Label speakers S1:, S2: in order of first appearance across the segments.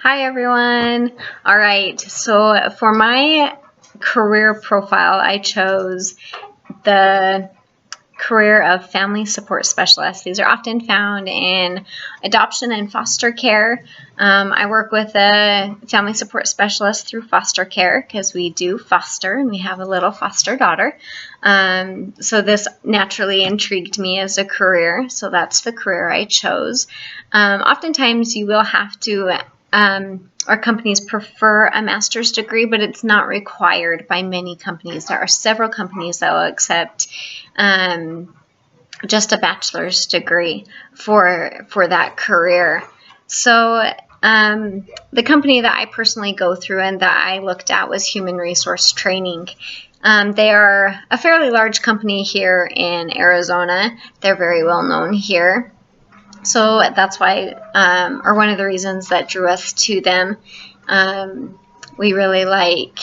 S1: Hi everyone. All right, so for my career profile, I chose the career of family support specialist. These are often found in adoption and foster care. I work with a family support specialist through foster care because we do foster and we have a little foster daughter. So this naturally intrigued me as a career, so that's the career I chose. Oftentimes you will have to our companies prefer a master's degree, but it's not required by many companies. There are several companies that will accept just a bachelor's degree for that career. So the company that I personally go through and that I looked at was Human Resource Training. They are a fairly large company here in Arizona. They're very well known here. So that's why, or one of the reasons that drew us to them. We really like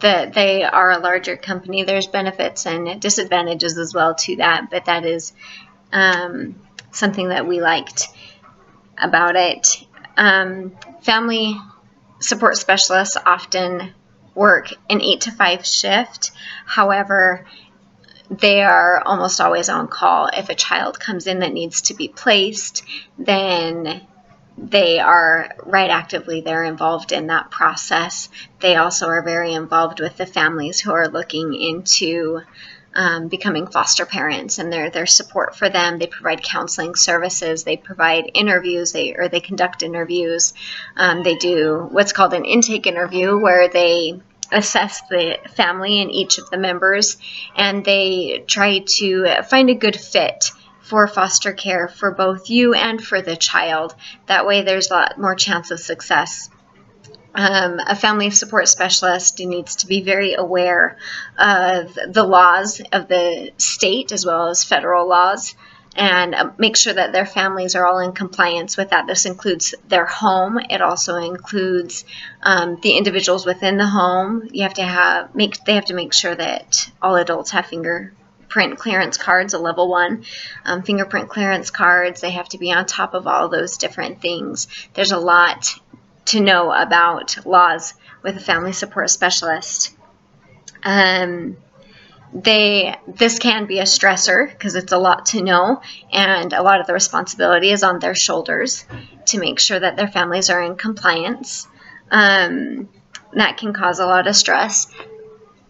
S1: that they are a larger company. There's benefits and disadvantages as well to that, but that is something that we liked about it. Family support specialists often work an 8 to 5 shift. However, they are almost always on call. If a child comes in that needs to be placed, then they are right actively there involved in that process. They also are very involved with the families who are looking into becoming foster parents and their support for them. They provide counseling services. They provide interviews. They conduct interviews. They do what's called an intake interview where they assess the family and each of the members, and they try to find a good fit for foster care for both you and for the child. That way there's a lot more chance of success. A family support specialist needs to be very aware of the laws of the state as well as federal laws and make sure that their families are all in compliance with that. This includes their home. It also includes the individuals within the home. They have to make sure that all adults have fingerprint clearance cards, a level 1 fingerprint clearance cards. They have to be on top of all those different things. There's a lot to know about laws with a family support specialist. This can be a stressor because it's a lot to know, and a lot of the responsibility is on their shoulders to make sure that their families are in compliance. That can cause a lot of stress,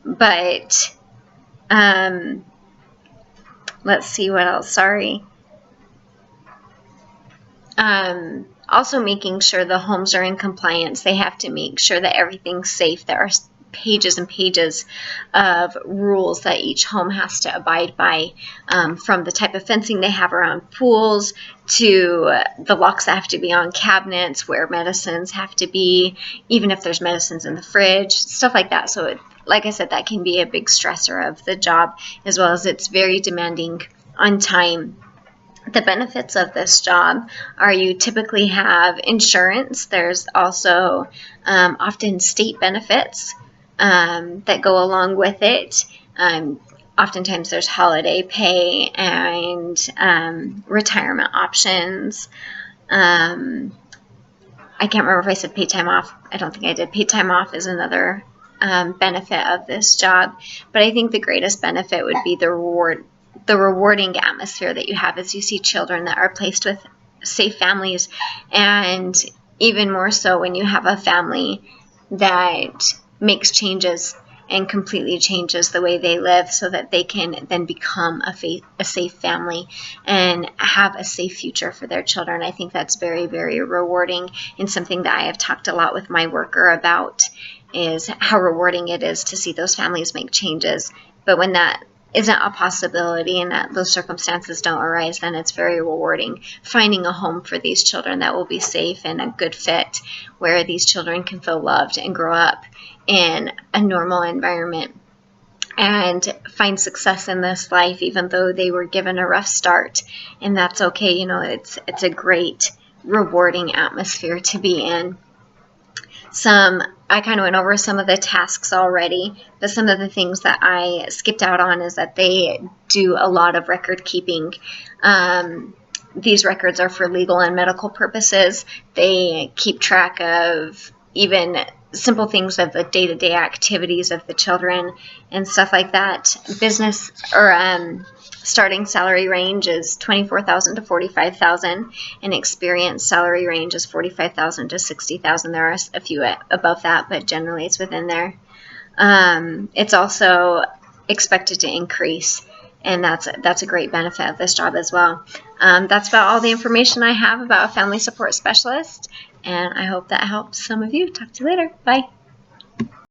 S1: but let's see what else. Sorry. Also making sure the homes are in compliance. They have to make sure that everything's safe. There are pages and pages of rules that each home has to abide by, from the type of fencing they have around pools to the locks that have to be on cabinets, where medicines have to be, even if there's medicines in the fridge, stuff like that. So like I said, that can be a big stressor of the job, as well as it's very demanding on time. The benefits of this job are you typically have insurance. There's also often state benefits that go along with it. Oftentimes there's holiday pay and retirement options. I can't remember if I said paid time off. I don't think I did. Paid time off is another benefit of this job. But I think the greatest benefit would be the rewarding atmosphere that you have as you see children that are placed with safe families, and even more so when you have a family that makes changes and completely changes the way they live so that they can then become a safe family and have a safe future for their children. I think that's very, very rewarding, and something that I have talked a lot with my worker about is how rewarding it is to see those families make changes. But when that isn't a possibility and that those circumstances don't arise, then it's very rewarding finding a home for these children that will be safe and a good fit, where these children can feel loved and grow up in a normal environment and find success in this life, even though they were given a rough start. And that's okay. It's a great, rewarding atmosphere to be in. I kind of went over some of the tasks already, but some of the things that I skipped out on is that they do a lot of record keeping. these records are for legal and medical purposes. They keep track of even simple things of the day-to-day activities of the children and stuff like that. Business or starting salary range is $24,000 to $45,000, and experienced salary range is $45,000 to $60,000. There are a few above that, but generally it's within there. It's also expected to increase, and that's a great benefit of this job as well. That's about all the information I have about a family support specialist, and I hope that helps some of you. Talk to you later. Bye.